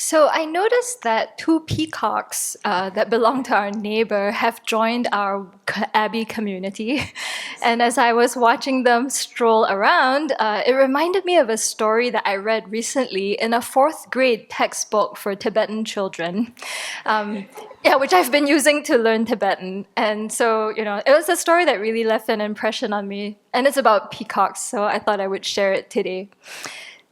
So I noticed that two peacocks that belong to our neighbor have joined our Abbey community. And as I was watching them stroll around, it reminded me of a story that I read recently in a fourth grade textbook for Tibetan children. Which I've been using to learn Tibetan. And so, it was a story that really left an impression on me. And it's about peacocks, so I thought I would share it today.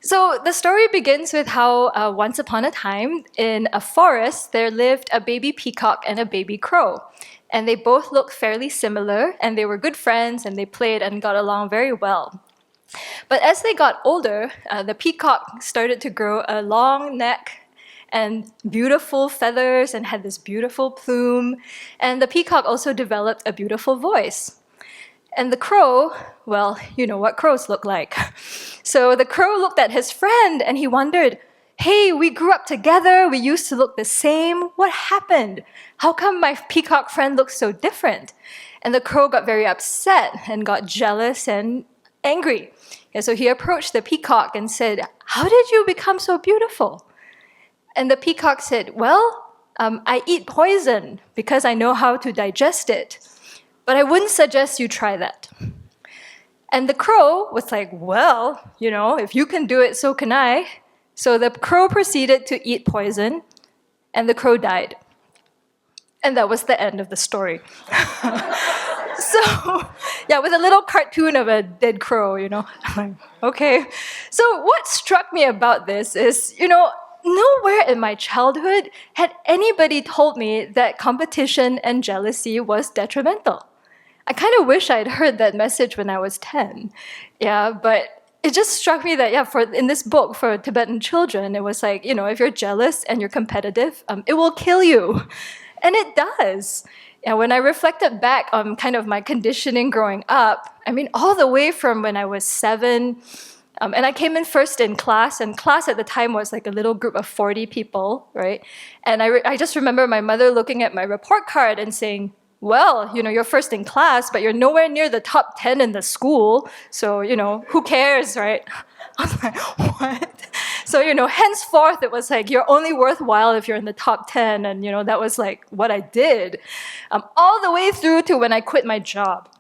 So the story begins with how once upon a time in a forest there lived a baby peacock and a baby crow. And they both looked fairly similar, and they were good friends, and they played and got along very well. But as they got older, the peacock started to grow a long neck and beautiful feathers and had this beautiful plume. And the peacock also developed a beautiful voice. And the crow, well, you know what crows look like. So the crow looked at his friend and he wondered, hey, we grew up together, we used to look the same. What happened? How come my peacock friend looks so different? And the crow got very upset and got jealous and angry. And so he approached the peacock and said, how did you become so beautiful? And the peacock said, well, I eat poison because I know how to digest it. But I wouldn't suggest you try that. And the crow was like, well, if you can do it, so can I. So the crow proceeded to eat poison, and the crow died. And that was the end of the story. With a little cartoon of a dead crow, I'm like, okay. So what struck me about this is, nowhere in my childhood had anybody told me that competition and jealousy was detrimental. I kind of wish I'd heard that message when I was 10. But it just struck me that, in this book for Tibetan children, it was like, if you're jealous and you're competitive, it will kill you. And it does. When I reflected back on kind of my conditioning growing up, all the way from when I was 7, and I came in first in class, and class at the time was like a little group of 40 people, right? And I just remember my mother looking at my report card and saying, well, you're first in class, but you're nowhere near the top 10 in the school, so, who cares, right? I was like, what? So, henceforth, it was like, you're only worthwhile if you're in the top 10, and, that was like what I did, all the way through to when I quit my job.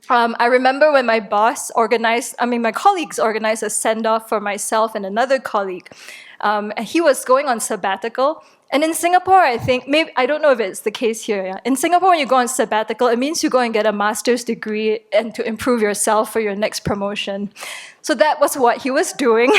I remember when my my colleagues organized a send-off for myself and another colleague. And he was going on sabbatical. And in Singapore, I think, I don't know if it's the case here. Yeah? In Singapore, when you go on sabbatical, it means you go and get a master's degree and to improve yourself for your next promotion. So that was what he was doing.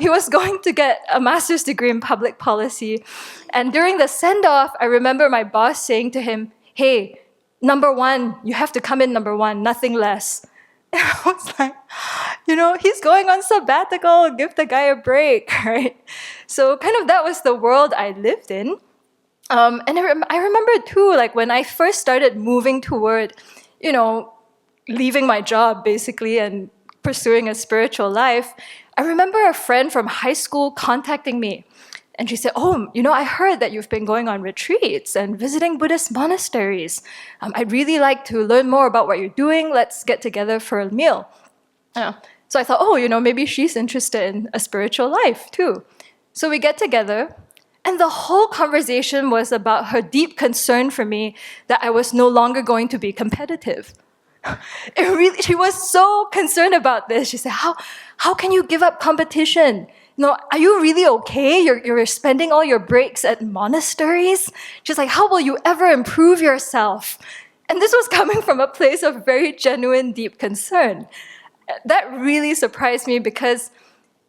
He was going to get a master's degree in public policy. And during the send-off, I remember my boss saying to him, hey, number 1, you have to come in number 1, nothing less. And I was like, he's going on sabbatical, give the guy a break, right? So kind of that was the world I lived in. And I remember too, like when I first started moving toward, leaving my job basically and pursuing a spiritual life, I remember a friend from high school contacting me. And she said, I heard that you've been going on retreats and visiting Buddhist monasteries. I'd really like to learn more about what you're doing. Let's get together for a meal. So I thought, maybe she's interested in a spiritual life too. So we get together, and the whole conversation was about her deep concern for me that I was no longer going to be competitive. She was so concerned about this. She said, how can you give up competition? Are you really okay? You're spending all your breaks at monasteries? She's like, how will you ever improve yourself? And this was coming from a place of very genuine, deep concern. That really surprised me because,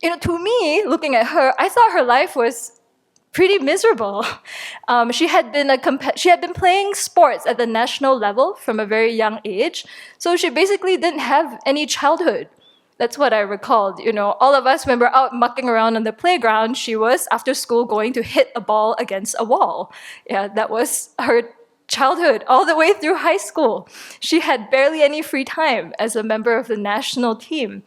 to me, looking at her, I thought her life was pretty miserable. She had been playing sports at the national level from a very young age, so she basically didn't have any childhood. That's what I recalled. All of us, when we're out mucking around on the playground, she was, after school, going to hit a ball against a wall. That was her childhood, all the way through high school. She had barely any free time as a member of the national team.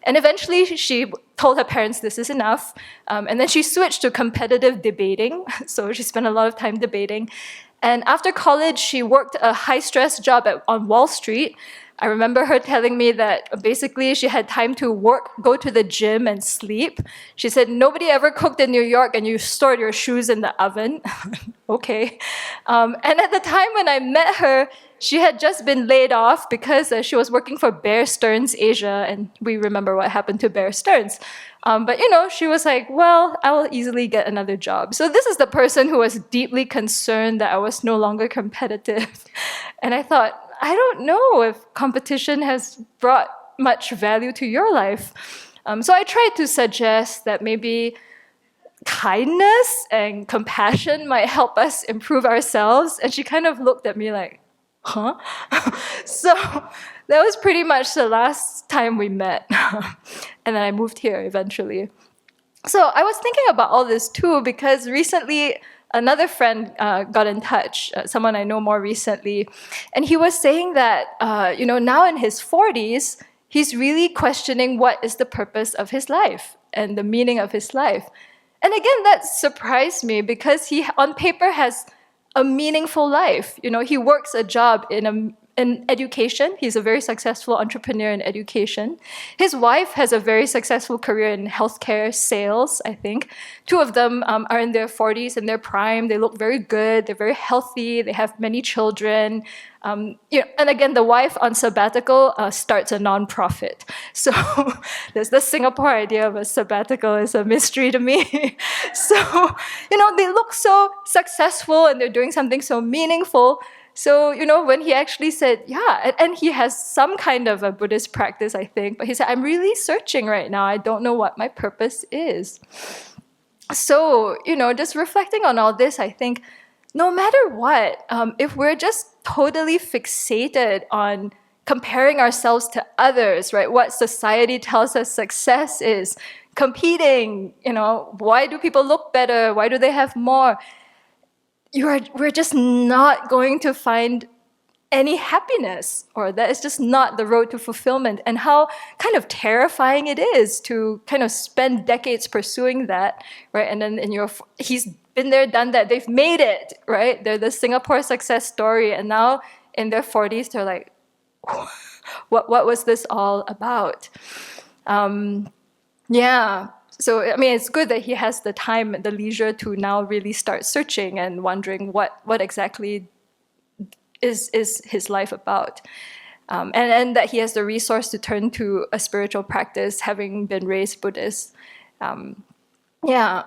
And eventually, she told her parents this is enough. And then she switched to competitive debating. So she spent a lot of time debating. And after college, she worked a high-stress job on Wall Street. I remember her telling me that basically she had time to work, go to the gym, and sleep. She said, nobody ever cooked in New York and you stored your shoes in the oven. Okay. And at the time when I met her, she had just been laid off because she was working for Bear Stearns Asia, and we remember what happened to Bear Stearns. But she was like, well, I will easily get another job. So this is the person who was deeply concerned that I was no longer competitive. And I thought, I don't know if competition has brought much value to your life. So I tried to suggest that maybe kindness and compassion might help us improve ourselves. And she kind of looked at me like, huh? So that was pretty much the last time we met. And then I moved here eventually. So I was thinking about all this too, because recently another friend got in touch, someone I know more recently, and he was saying that, now in his 40s, he's really questioning what is the purpose of his life and the meaning of his life. And again, that surprised me because he, on paper, has a meaningful life. He works a job in education. He's a very successful entrepreneur in education. His wife has a very successful career in healthcare sales, I think. Two of them are in their 40s, in their prime. They look very good. They're very healthy. They have many children. And again, the wife on sabbatical starts a nonprofit. So there's the Singapore idea of a sabbatical is a mystery to me. So, they look so successful and they're doing something so meaningful. So, when he actually said, yeah, and he has some kind of a Buddhist practice, I think, but he said, I'm really searching right now. I don't know what my purpose is. So, just reflecting on all this, I think, no matter what, if we're just totally fixated on comparing ourselves to others, right, what society tells us success is, competing, why do people look better? Why do they have more? We're just not going to find any happiness, or that is just not the road to fulfillment. And how kind of terrifying it is to kind of spend decades pursuing that, right? And then he's been there, done that. They've made it, right? They're the Singapore success story, and now in their 40s, they're like, what was this all about? Yeah. So, it's good that he has the time and the leisure to now really start searching and wondering what exactly is his life about. And that he has the resource to turn to a spiritual practice, having been raised Buddhist. Yeah.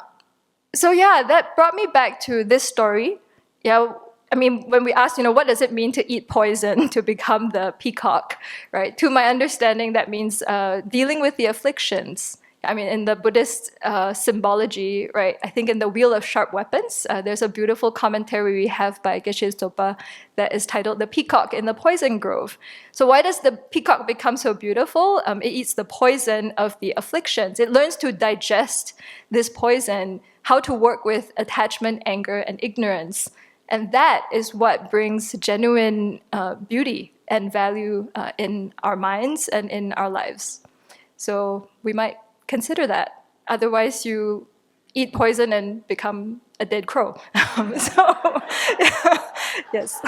So, that brought me back to this story. Yeah. When we asked, what does it mean to eat poison to become the peacock, right? To my understanding, that means dealing with the afflictions. In the Buddhist symbology, right, I think in the Wheel of Sharp Weapons, there's a beautiful commentary we have by Geshe Zopa that is titled The Peacock in the Poison Grove. So why does the peacock become so beautiful? It eats the poison of the afflictions. It learns to digest this poison, how to work with attachment, anger, and ignorance. And that is what brings genuine beauty and value in our minds and in our lives. So we might consider that. Otherwise, you eat poison and become a dead crow. So, yes.